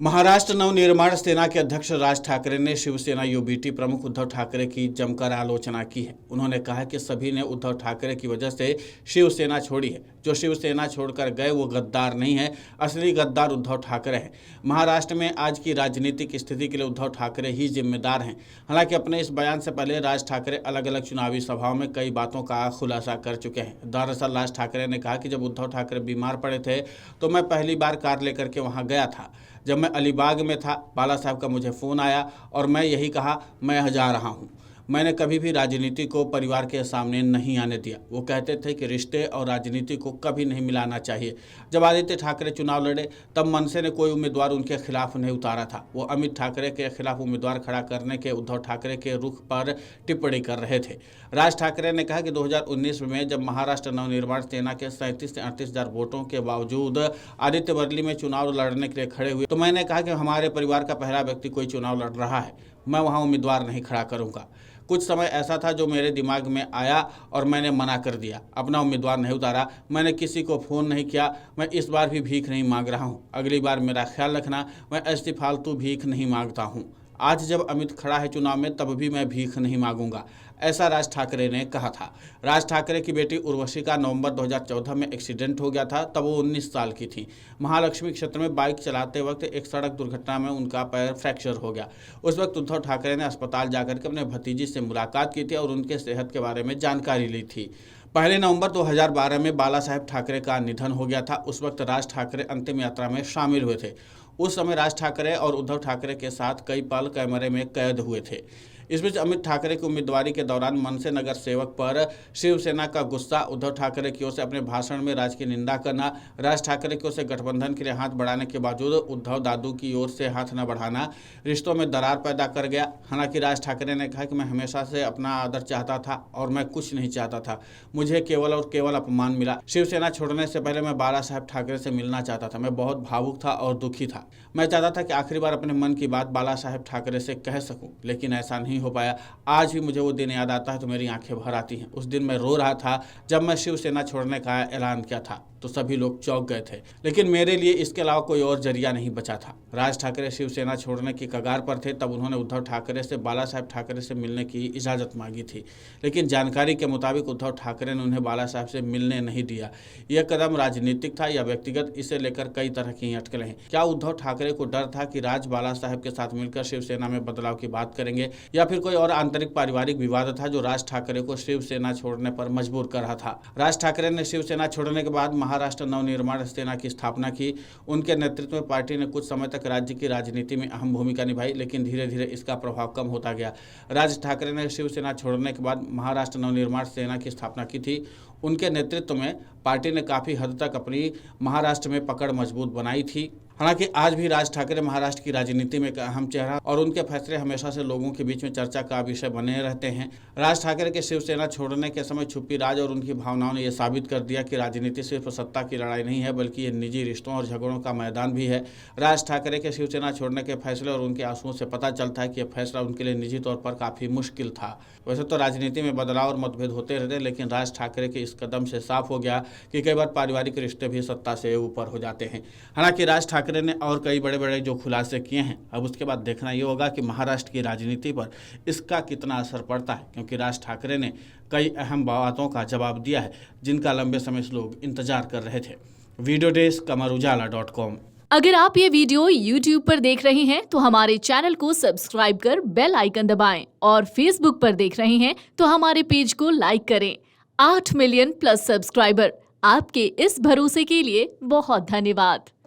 महाराष्ट्र नवनिर्माण सेना के अध्यक्ष राज ठाकरे ने शिवसेना यूबीटी प्रमुख उद्धव ठाकरे की जमकर आलोचना की है। उन्होंने कहा कि सभी ने उद्धव ठाकरे की वजह से शिवसेना छोड़ी है। जो शिवसेना छोड़कर गए वो गद्दार नहीं है, असली गद्दार उद्धव ठाकरे हैं। महाराष्ट्र में आज की राजनीतिक स्थिति के लिए उद्धव ठाकरे ही जिम्मेदार हैं। हालांकि अपने इस बयान से पहले राज ठाकरे अलग अलग चुनावी सभाओं में कई बातों का खुलासा कर चुके हैं। दरअसल राज ठाकरे ने कहा कि जब उद्धव ठाकरे बीमार पड़े थे तो मैं पहली बार कार लेकर के वहां गया था। जब मैं अलीबाग में था, बाला साहब का मुझे फ़ोन आया और मैं यही कहा मैं यहाँ जा रहा हूँ। मैंने कभी भी राजनीति को परिवार के सामने नहीं आने दिया। वो कहते थे कि रिश्ते और राजनीति को कभी नहीं मिलाना चाहिए। जब आदित्य ठाकरे चुनाव लड़े तब मनसे ने कोई उम्मीदवार उनके खिलाफ नहीं उतारा था। वो अमित ठाकरे के खिलाफ उम्मीदवार खड़ा करने के उद्धव ठाकरे के रुख पर टिप्पणी कर रहे थे। राज ठाकरे ने कहा कि 2019 में जब महाराष्ट्र नवनिर्माण सेना के 37 से 38 हज़ार वोटों के बावजूद आदित्य वर्ली में चुनाव लड़ने के लिए खड़े हुए तो मैंने कहा कि हमारे परिवार का पहला व्यक्ति कोई चुनाव लड़ रहा है, मैं वहाँ उम्मीदवार नहीं खड़ा करूँगा। कुछ समय ऐसा था जो मेरे दिमाग में आया और मैंने मना कर दिया, अपना उम्मीदवार नहीं उतारा। मैंने किसी को फ़ोन नहीं किया। मैं इस बार भी भीख नहीं मांग रहा हूं। अगली बार मेरा ख्याल रखना, मैं ऐसी फालतू भीख नहीं मांगता हूं। आज जब अमित खड़ा है चुनाव में तब भी मैं भीख नहीं मांगूंगा, ऐसा राज ठाकरे ने कहा था। राज ठाकरे की बेटी उर्वशी का नवंबर 2014 में एक्सीडेंट हो गया था। तब वो 19 साल की थी। महालक्ष्मी क्षेत्र में बाइक चलाते वक्त एक सड़क दुर्घटना में उनका पैर फ्रैक्चर हो गया। उस वक्त उद्धव ठाकरे ने अस्पताल जाकर के अपने भतीजी से मुलाकात की थी और उनके सेहत के बारे में जानकारी ली थी। पहले नवंबर 2012 में बाला साहेब ठाकरे का निधन हो गया था। उस वक्त राज ठाकरे अंतिम यात्रा में शामिल हुए थे। उस समय राज ठाकरे और उद्धव ठाकरे के साथ कई पल कैमरे में कैद हुए थे। इस बीच अमित ठाकरे की उम्मीदवारी के दौरान मनसे नगर सेवक पर शिवसेना का गुस्सा, उद्धव ठाकरे की ओर से अपने भाषण में राज की निंदा करना, राज ठाकरे की ओर से गठबंधन के लिए हाथ बढ़ाने के बावजूद उद्धव दादू की ओर से हाथ न बढ़ाना रिश्तों में दरार पैदा कर गया। हालांकि राज ठाकरे ने कहा कि मैं हमेशा से अपना आदर चाहता था और मैं कुछ नहीं चाहता था। मुझे केवल और केवल अपमान मिला। शिवसेना छोड़ने से पहले मैं बाला साहेब ठाकरे से मिलना चाहता था। मैं बहुत भावुक था और दुखी था। मैं चाहता था कि आखिरी बार अपने मन की बात बाला साहेब ठाकरे से कह सकूं, लेकिन ऐसा नहीं हो पाया। आज भी मुझे वो दिन याद आता है तो मेरी आंखें भर आती हैं। उस दिन मैं रो रहा था जब मैं शिवसेना छोड़ने का ऐलान किया था तो सभी लोग चौंक गए थे, लेकिन मेरे लिए इसके अलावा कोई और जरिया नहीं बचा था। राज ठाकरे शिवसेना छोड़ने की कगार पर थे तब उन्होंने उद्धव ठाकरे से बाला साहेब ठाकरे से मिलने की इजाज़त मांगी थी, लेकिन जानकारी के मुताबिक उद्धव ठाकरे ने उन्हें बाला साहेब से मिलने नहीं दिया। यह कदम राजनीतिक था या व्यक्तिगत, इसे लेकर कई तरह की अटकलें हैं। क्या उद्धव ठाकरे को डर था कि राज बाला साहेब के साथ मिलकर शिवसेना में बदलाव की बात करेंगे, या फिर कोई और आंतरिक पारिवारिक विवाद था जो राज ठाकरे को शिवसेना छोड़ने पर मजबूर कर रहा था? राज ठाकरे ने शिवसेना छोड़ने के बाद महाराष्ट्र नवनिर्माण सेना की स्थापना की। उनके नेतृत्व में पार्टी ने कुछ समय तक राज्य की राजनीति में अहम भूमिका निभाई, लेकिन धीरे धीरे इसका प्रभाव कम होता गया। राज ठाकरे ने शिवसेना छोड़ने के बाद महाराष्ट्र नवनिर्माण सेना की स्थापना की थी। उनके नेतृत्व में पार्टी ने काफ़ी हद तक अपनी महाराष्ट्र में पकड़ मजबूत बनाई थी। हालांकि आज भी राज ठाकरे महाराष्ट्र की राजनीति में एक अहम चेहरा और उनके फैसले हमेशा से लोगों के बीच में चर्चा का विषय बने रहते हैं। राज ठाकरे के शिवसेना छोड़ने के समय छुपी राज और उनकी भावनाओं ने यह साबित कर दिया कि राजनीति सिर्फ सत्ता की लड़ाई नहीं है, बल्कि ये निजी रिश्तों और झगड़ों का मैदान भी है। राज ठाकरे के शिवसेना छोड़ने के फैसले और उनके आंसुओं से पता चलता है कि यह फैसला उनके लिए निजी तौर पर काफ़ी मुश्किल था। वैसे तो राजनीति में बदलाव और मतभेद होते रहते, लेकिन राज ठाकरे के इस कदम से साफ हो गया कि कई बार पारिवारिक रिश्ते भी सत्ता से ऊपर हो जाते हैं। हालांकि राज ठाकरे ने और कई बड़े बड़े जो खुलासे किए हैं, अब उसके बाद देखना ये होगा कि महाराष्ट्र की राजनीति पर इसका कितना असर पड़ता है, क्योंकि राज ठाकरे ने कई अहम बातों का जवाब दिया है जिनका लंबे समय से लोग इंतजार कर रहे थे। Video desk amarujala.com। अगर आप ये वीडियो YouTube पर देख रहे हैं तो हमारे चैनल को सब्सक्राइब कर बेल आइकन दबाएं, और Facebook पर देख रहे हैं तो हमारे पेज को लाइक करें। 8 मिलियन प्लस सब्सक्राइबर, आपके इस भरोसे के लिए बहुत धन्यवाद।